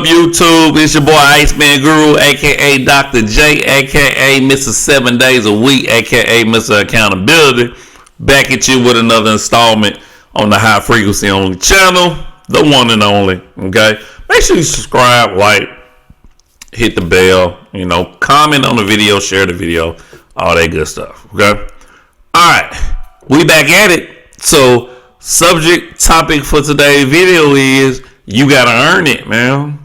up, YouTube? It's your boy Iceman Guru, aka Dr. J, aka Mr. 7 Days a Week, aka Mr. Accountability. Back at you with another installment on the High Frequency Only channel, the one and only. Okay, make sure you subscribe, like, hit the bell, comment on the video, share the video, all that good stuff. Okay, all right, we back at it. So, subject topic for today's video is you gotta earn it, man.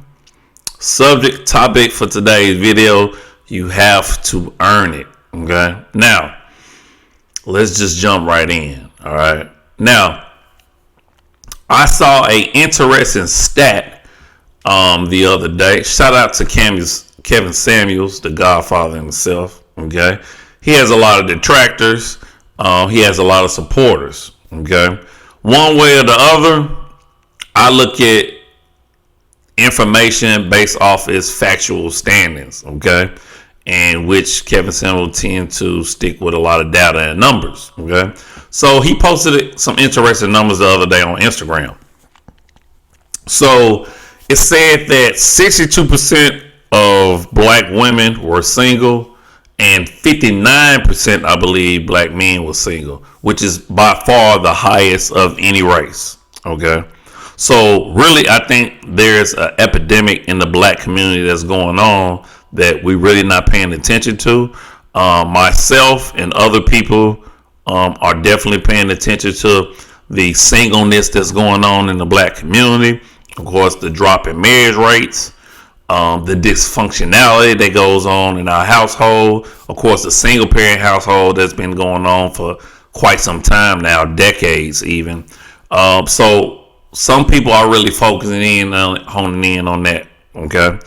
Subject topic for today's video, you have to earn it. Okay, now let's just jump right in. All right, now I saw a interesting stat the other day. Shout out to Kevin Samuels, the Godfather himself. Okay, he has a lot of detractors. He has a lot of supporters. Okay, one way or the other, I look at information based off its factual standings. Okay, and which Kevin Samuel tend to stick with a lot of data and numbers. Okay, so he posted some interesting numbers the other day on Instagram. So it said that 62% of black women were single and 59%, I believe, black men were single, which is by far the highest of any race. Okay, so really, I think there's an epidemic in the black community that's going on that we really not paying attention to. Myself and other people are definitely paying attention to the singleness that's going on in the black community. Of course, the drop in marriage rates, the dysfunctionality that goes on in our household. Of course, the single parent household that's been going on for quite some time now, decades even. So some people are really focusing in on honing in on that. Okay.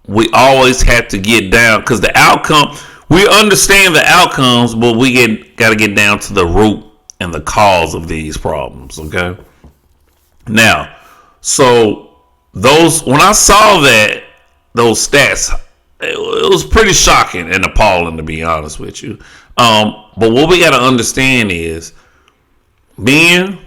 We always have to get down because the outcome, we understand the outcomes, but we got to get down to the root and the cause of these problems. Okay. Now, so when I saw those stats, it was pretty shocking and appalling, to be honest with you. But what we got to understand is men,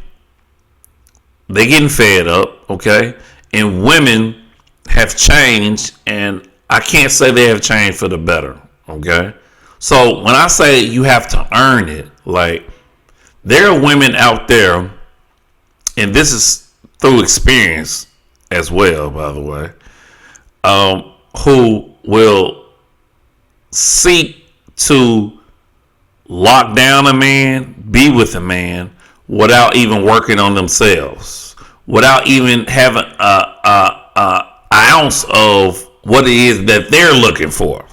they getting fed up, okay? And women have changed, and I can't say they have changed for the better, okay? So when I say you have to earn it, like, there are women out there, and this is through experience as well, by the way, who will seek to lock down a man, be with a man, without even working on themselves, without even having an ounce of what it is that they're looking for.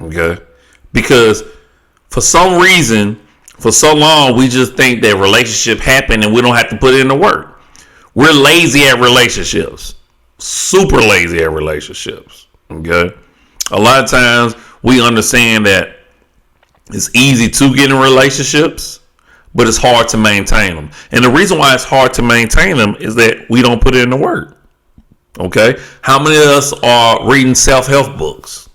Okay, because for some reason, for so long, we just think that relationship happen and we don't have to put in the work. We're lazy at relationships, super lazy at relationships. Okay, a lot of times we understand that it's easy to get in relationships, but it's hard to maintain them. And the reason why it's hard to maintain them is that we don't put in the work. Okay, how many of us are reading self-help books?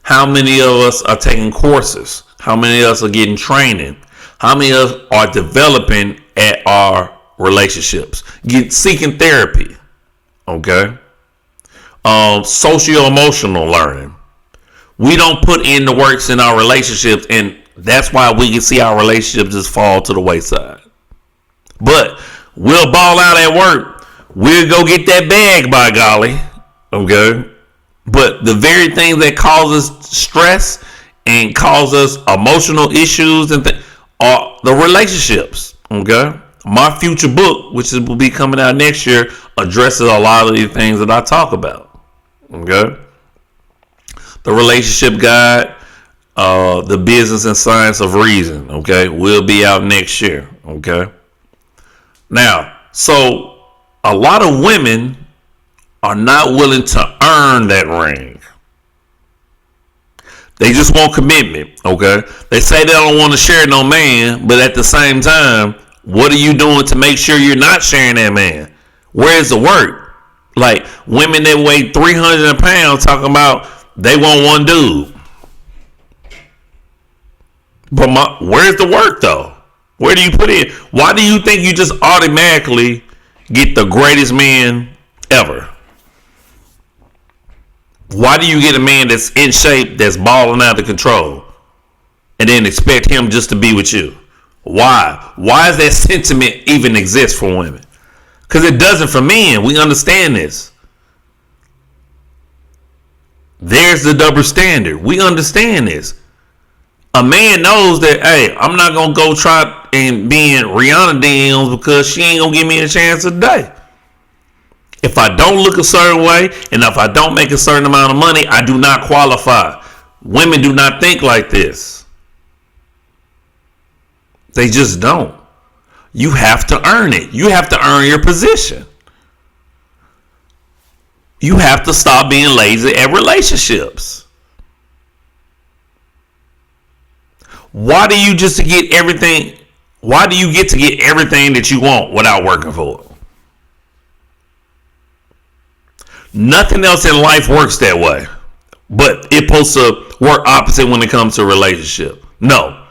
How many of us are taking courses? How many of us are getting training? How many of us are developing at our relationships, seeking therapy? Okay, socio-emotional learning. We don't put in the works in our relationships, and that's why we can see our relationships just fall to the wayside. But we'll ball out at work. We'll go get that bag, by golly. Okay, but the very things that causes stress and cause us emotional issues and are the relationships. Okay, my future book, which will be coming out next year, addresses a lot of these things that I talk about. Okay, the relationship guide, the business and science of reason. Okay, will be out next year. Okay, now, so a lot of women are not willing to earn that ring. They just want commitment. Okay, they say they don't want to share no man, but at the same time, what are you doing to make sure you're not sharing that man? Where's the work? Like women that weigh 300 pounds talking about they want one dude. But where's the work though? Where do you put in? Why do you think you just automatically get the greatest man ever? Why do you get a man that's in shape, that's balling out of control, and then expect him just to be with you? Why? Why does that sentiment even exist for women? Because it doesn't for men. We understand this. There's the double standard. We understand this. A man knows that, hey, I'm not going to go try and be in Rihanna DMs because she ain't going to give me a chance today. If I don't look a certain way and if I don't make a certain amount of money, I do not qualify. Women do not think like this. They just don't. You have to earn it. You have to earn your position. You have to stop being lazy at relationships. Why do you get to get everything that you want without working for it? Nothing else in life works that way. But it's supposed to work opposite when it comes to a relationship. No.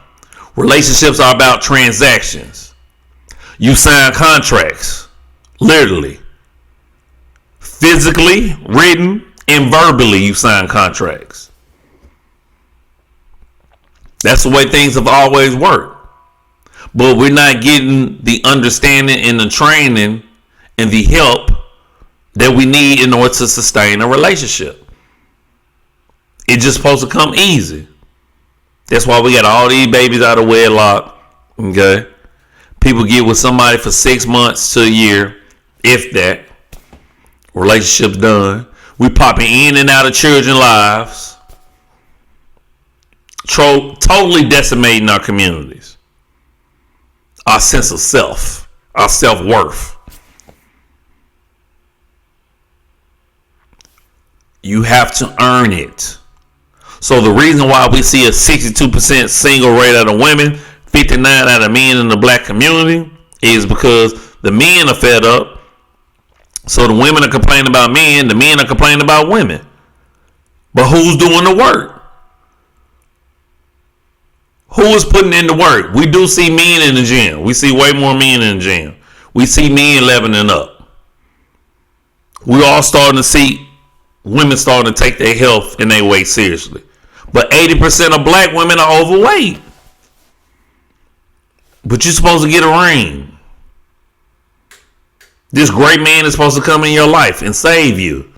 Relationships are about transactions. You sign contracts. Literally. Physically, written, and verbally you sign contracts. That's the way things have always worked. But we're not getting the understanding and the training and the help that we need in order to sustain a relationship. It's just supposed to come easy. That's why we got all these babies out of wedlock. Okay? People get with somebody for 6 months to a year, if that. Relationships done. We popping in and out of children's lives. Totally decimating our communities. Our sense of self. Our self-worth. You have to earn it. So the reason why we see a 62% single rate out of women, 59 out of men in the black community, is because the men are fed up. So the women are complaining about men, the men are complaining about women. But who's doing the work? Who is putting in the work? We do see men in the gym. We see way more men in the gym. We see men leveling up. We all starting to see women starting to take their health and their weight seriously. But 80% of black women are overweight. But you're supposed to get a ring. This great man is supposed to come in your life and save you.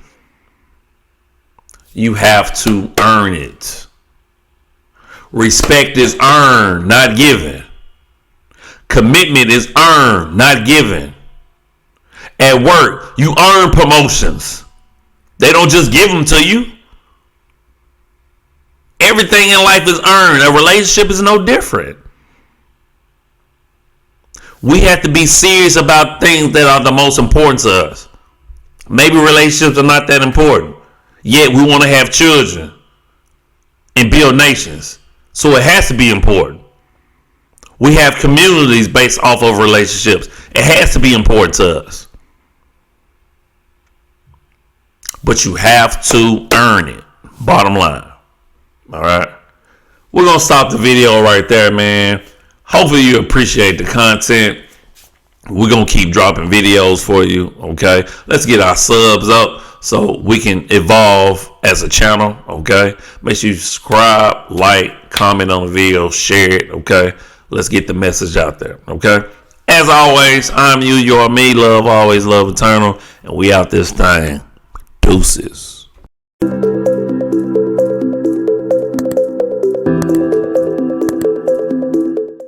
You have to earn it. Respect is earned, not given. Commitment is earned, not given. At work, you earn promotions. They don't just give them to you. Everything in life is earned. A relationship is no different. We have to be serious about things that are the most important to us. Maybe relationships are not that important. Yet we want to have children and build nations. So it has to be important. We have communities based off of relationships. It has to be important to us. But you have to earn it. Bottom line. All right. We're going to stop the video right there, man. Hopefully you appreciate the content. We're going to keep dropping videos for you, okay? Let's get our subs up so we can evolve as a channel, okay? Make sure you subscribe, like, comment on the video, share it, okay? Let's get the message out there, okay? As always, I'm you, you're me, love, always love eternal, and we out this thing. Deuces.